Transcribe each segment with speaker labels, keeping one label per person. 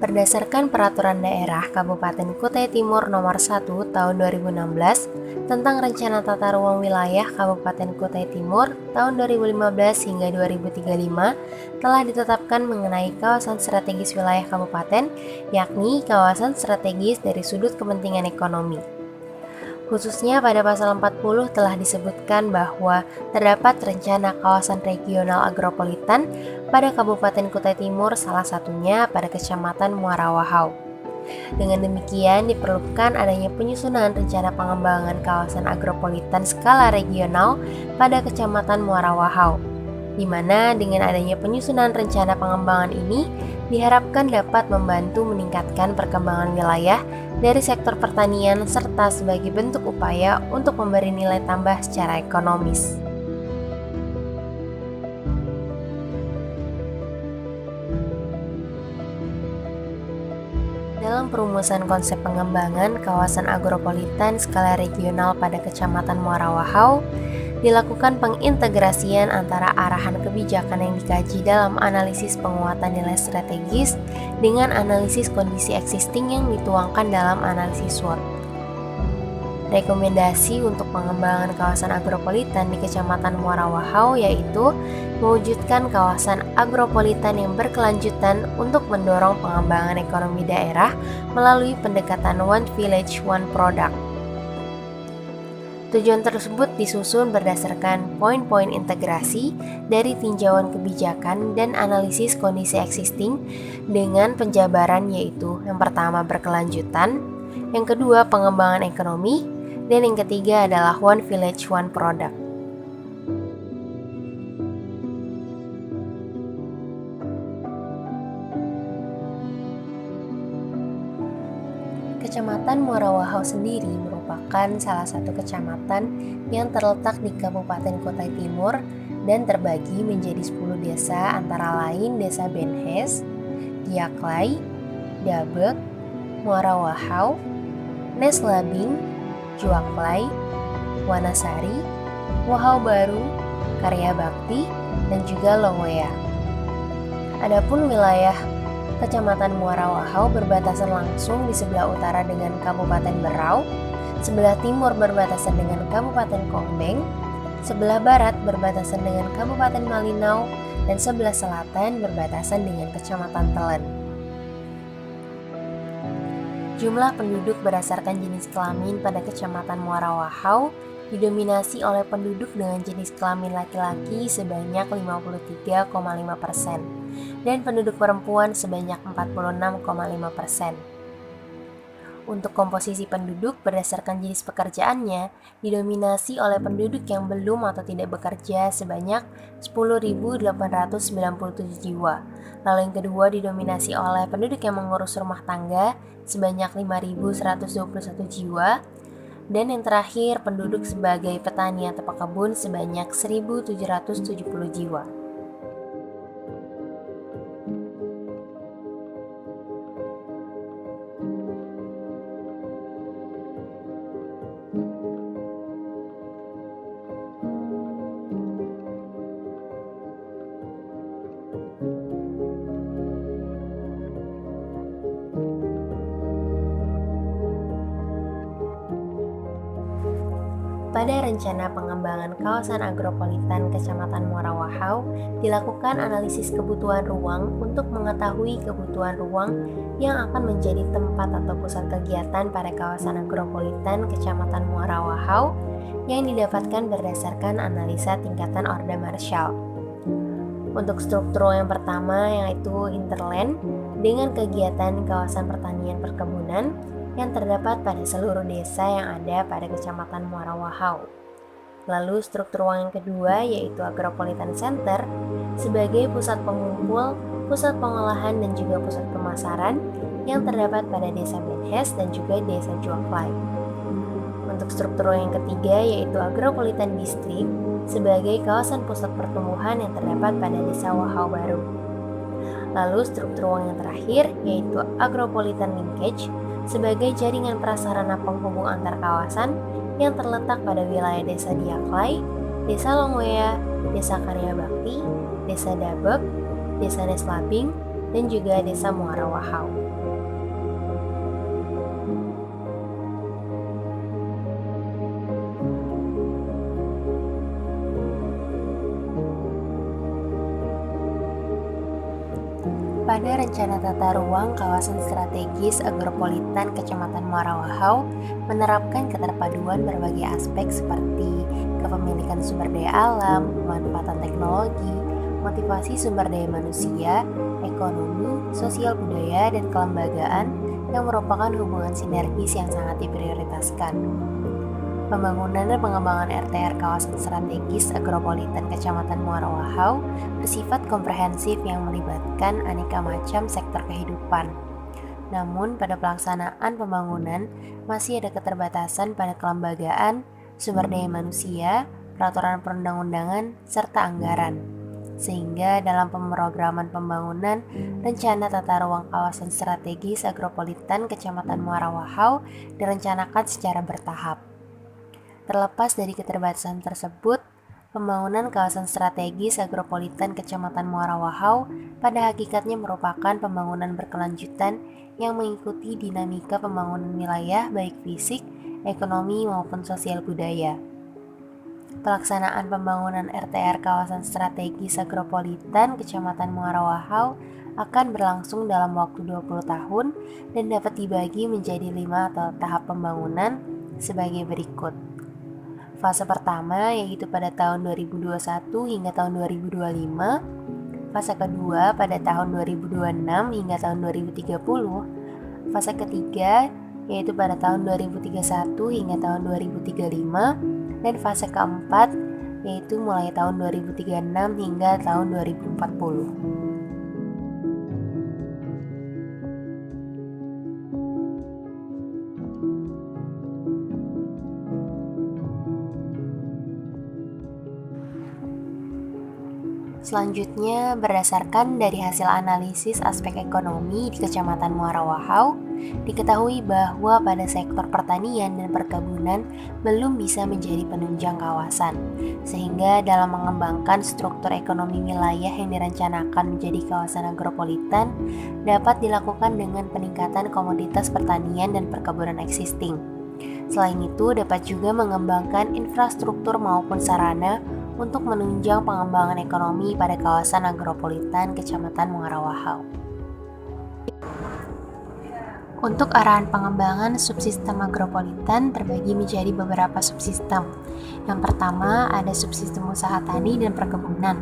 Speaker 1: Berdasarkan Peraturan Daerah Kabupaten Kutai Timur Nomor 1 Tahun 2016 tentang Rencana Tata Ruang Wilayah Kabupaten Kutai Timur tahun 2015 hingga 2035 telah ditetapkan mengenai kawasan strategis wilayah kabupaten, yakni kawasan strategis dari sudut kepentingan ekonomi. Khususnya pada pasal 40 telah disebutkan bahwa terdapat rencana kawasan regional agropolitan pada Kabupaten Kutai Timur, salah satunya pada Kecamatan Muara Wahau. Dengan demikian diperlukan adanya penyusunan rencana pengembangan kawasan agropolitan skala regional pada Kecamatan Muara Wahau, di mana dengan adanya penyusunan rencana pengembangan ini diharapkan dapat membantu meningkatkan perkembangan wilayah dari sektor pertanian serta sebagai bentuk upaya untuk memberi nilai tambah secara ekonomis. Dalam perumusan konsep pengembangan kawasan agropolitan skala regional pada Kecamatan Muara Wahau, dilakukan pengintegrasian antara arahan kebijakan yang dikaji dalam analisis penguatan nilai strategis dengan analisis kondisi existing yang dituangkan dalam analisis SWOT. Rekomendasi untuk pengembangan kawasan agropolitan di Kecamatan Muara Wahau yaitu mewujudkan kawasan agropolitan yang berkelanjutan untuk mendorong pengembangan ekonomi daerah melalui pendekatan One Village, One Product. Tujuan tersebut disusun berdasarkan poin-poin integrasi dari tinjauan kebijakan dan analisis kondisi existing dengan penjabaran yaitu yang pertama berkelanjutan, yang kedua pengembangan ekonomi, dan yang ketiga adalah One Village, One Product. Kecamatan Muara Wahau sendiri merupakan salah satu kecamatan yang terletak di Kabupaten Kutai Timur dan terbagi menjadi 10 desa antara lain Desa Benhes, Diaklai, Dabek, Muara Wahau, Neslabing, Juaklai, Wanasari, Wahau Baru, Karya Bakti, dan juga Longwea. Adapun wilayah Kecamatan Muara Wahau berbatasan langsung di sebelah utara dengan Kabupaten Berau, sebelah timur berbatasan dengan Kabupaten Kongbeng, sebelah barat berbatasan dengan Kabupaten Malinau, dan sebelah selatan berbatasan dengan Kecamatan Telen. Jumlah penduduk berdasarkan jenis kelamin pada Kecamatan Muara Wahau didominasi oleh penduduk dengan jenis kelamin laki-laki sebanyak 53,5% dan penduduk perempuan sebanyak 46,5%. Untuk komposisi penduduk berdasarkan jenis pekerjaannya didominasi oleh penduduk yang belum atau tidak bekerja sebanyak 10.897 jiwa. Lalu yang kedua didominasi oleh penduduk yang mengurus rumah tangga sebanyak 5.121 jiwa. Dan yang terakhir penduduk sebagai petani atau pekebun sebanyak 1.770 jiwa. Pada rencana pengembangan kawasan agropolitan Kecamatan Muara Wahau, dilakukan analisis kebutuhan ruang untuk mengetahui kebutuhan ruang yang akan menjadi tempat atau pusat kegiatan pada kawasan agropolitan Kecamatan Muara Wahau yang didapatkan berdasarkan analisa tingkatan Orde Marshall. Untuk struktur yang pertama yaitu interland dengan kegiatan kawasan pertanian perkebunan yang terdapat pada seluruh desa yang ada pada Kecamatan Muara Wahau. Lalu struktur ruang yang kedua yaitu Agropolitan Center sebagai pusat pengumpul, pusat pengolahan dan juga pusat pemasaran yang terdapat pada Desa Benhes dan juga Desa Juaklai. Untuk struktur ruang yang ketiga yaitu Agropolitan District sebagai kawasan pusat pertumbuhan yang terdapat pada Desa Wahau Baru. Lalu struktur ruang yang terakhir yaitu Agropolitan Linkage sebagai jaringan prasarana penghubung antar kawasan yang terletak pada wilayah Desa Diaklai, Desa Longwea, Desa Karya Bakti, Desa Dabek, Desa Neslabing, dan juga Desa Muara Wahau. Pada Rencana Tata Ruang Kawasan Strategis Agropolitan Kecamatan Muara Wahau menerapkan keterpaduan berbagai aspek seperti kepemilikan sumber daya alam, pemanfaatan teknologi, motivasi sumber daya manusia, ekonomi, sosial budaya, dan kelembagaan yang merupakan hubungan sinergis yang sangat diprioritaskan. Pembangunan dan pengembangan RTR Kawasan Strategis Agropolitan Kecamatan Muara Wahau bersifat komprehensif yang melibatkan aneka macam sektor kehidupan. Namun, pada pelaksanaan pembangunan masih ada keterbatasan pada kelembagaan, sumber daya manusia, peraturan perundang-undangan, serta anggaran. Sehingga dalam pemrograman pembangunan Rencana Tata Ruang Kawasan Strategis Agropolitan Kecamatan Muara Wahau direncanakan secara bertahap. Terlepas dari keterbatasan tersebut, pembangunan kawasan strategis agropolitan Kecamatan Muara Wahau pada hakikatnya merupakan pembangunan berkelanjutan yang mengikuti dinamika pembangunan wilayah baik fisik, ekonomi maupun sosial budaya. Pelaksanaan pembangunan RTR Kawasan Strategis Agropolitan Kecamatan Muara Wahau akan berlangsung dalam waktu 20 tahun dan dapat dibagi menjadi 5 atau tahap pembangunan sebagai berikut. Fase pertama yaitu pada tahun 2021 hingga tahun 2025, fase kedua pada tahun 2026 hingga tahun 2030, fase ketiga yaitu pada tahun 2031 hingga tahun 2035, dan fase keempat yaitu mulai tahun 2036 hingga tahun 2040. Selanjutnya, berdasarkan dari hasil analisis aspek ekonomi di Kecamatan Muara Wahau, diketahui bahwa pada sektor pertanian dan perkebunan belum bisa menjadi penunjang kawasan, sehingga dalam mengembangkan struktur ekonomi wilayah yang direncanakan menjadi kawasan agropolitan dapat dilakukan dengan peningkatan komoditas pertanian dan perkebunan existing. Selain itu, dapat juga mengembangkan infrastruktur maupun sarana untuk menunjang pengembangan ekonomi pada kawasan agropolitan Kecamatan Muara Wahau. Untuk arahan pengembangan subsistem agropolitan terbagi menjadi beberapa subsistem. Yang pertama ada subsistem usaha tani dan perkebunan,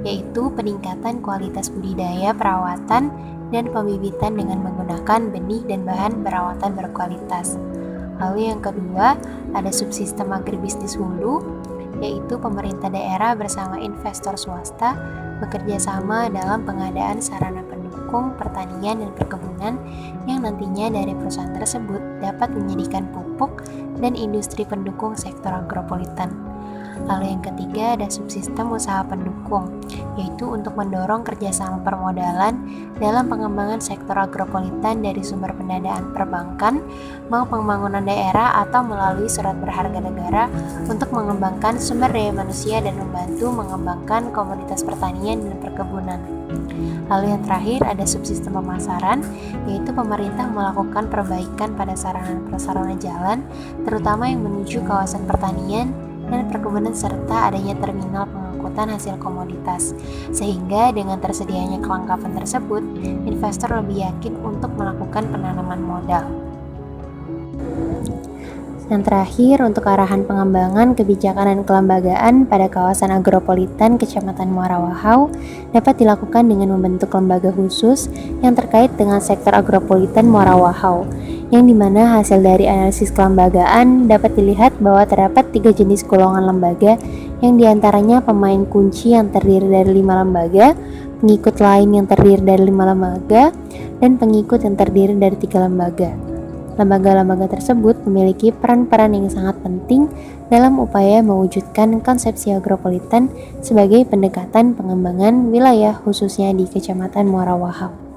Speaker 1: yaitu peningkatan kualitas budidaya, perawatan, dan pembibitan dengan menggunakan benih dan bahan perawatan berkualitas. Lalu yang kedua ada subsistem agribisnis hulu, yaitu pemerintah daerah bersama investor swasta bekerja sama dalam pengadaan sarana pendukung pertanian dan perkebunan yang nantinya dari perusahaan tersebut dapat menjadikan pupuk dan industri pendukung sektor agropolitan. Lalu yang ketiga ada subsistem usaha pendukung, yaitu untuk mendorong kerjasama permodalan dalam pengembangan sektor agropolitan dari sumber pendanaan perbankan maupun pembangunan daerah atau melalui surat berharga negara untuk mengembangkan sumber daya manusia dan membantu mengembangkan komoditas pertanian dan perkebunan. Lalu yang terakhir ada subsistem pemasaran, yaitu pemerintah melakukan perbaikan pada sarana-prasarana jalan, terutama yang menuju kawasan pertanian dan perkebunan serta adanya terminal pengangkutan hasil komoditas. Sehingga dengan tersedianya kelengkapan tersebut, investor lebih yakin untuk melakukan penanaman modal. Yang terakhir, untuk arahan pengembangan kebijakan dan kelembagaan pada kawasan agropolitan Kecamatan Muara Wahau dapat dilakukan dengan membentuk lembaga khusus yang terkait dengan sektor agropolitan Muara Wahau, yang dimana hasil dari analisis kelembagaan dapat dilihat bahwa terdapat 3 jenis golongan lembaga, yang diantaranya pemain kunci yang terdiri dari 5 lembaga, pengikut lain yang terdiri dari 5 lembaga, dan pengikut yang terdiri dari 3 lembaga. Lembaga-lembaga tersebut memiliki peran-peran yang sangat penting dalam upaya mewujudkan konsepsi agropolitan sebagai pendekatan pengembangan wilayah khususnya di Kecamatan Muara Wahau.